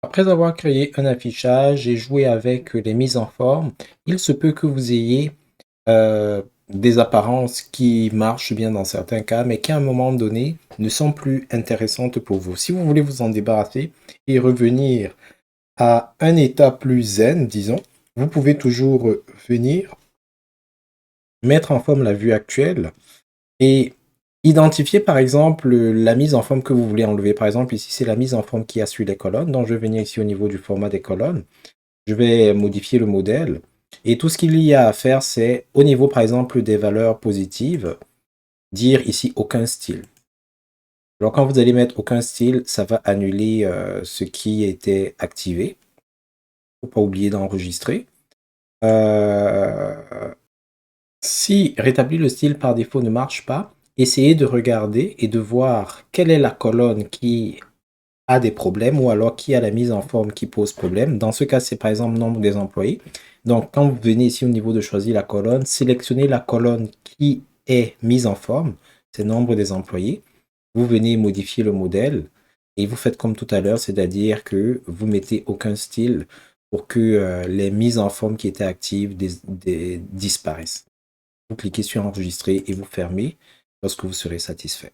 Après avoir créé un affichage et joué avec les mises en forme, il se peut que vous ayez des apparences qui marchent bien dans certains cas, mais qui à un moment donné ne sont plus intéressantes pour vous. Si vous voulez vous en débarrasser et revenir à un état plus zen, disons, vous pouvez toujours venir mettre en forme la vue actuelle et identifier par exemple la mise en forme que vous voulez enlever. Par exemple, ici c'est la mise en forme qui a sur les colonnes, donc je vais venir ici au niveau du format des colonnes. Je vais modifier le modèle. Et tout ce qu'il y a à faire, c'est au niveau, par exemple, des valeurs positives, dire ici aucun style. Alors, quand vous allez mettre aucun style, ça va annuler ce qui était activé. Il ne faut pas oublier d'enregistrer. Si rétablir le style par défaut ne marche pas, essayez de regarder et de voir quelle est la colonne qui a des problèmes ou alors qui a la mise en forme qui pose problème. Dans ce cas, c'est par exemple nombre des employés. Donc, quand vous venez ici au niveau de choisir la colonne, sélectionnez la colonne qui est mise en forme, c'est nombre des employés. Vous venez modifier le modèle et vous faites comme tout à l'heure, c'est-à-dire que vous mettez aucun style pour que les mises en forme qui étaient actives disparaissent. Vous cliquez sur enregistrer et vous fermez lorsque vous serez satisfait.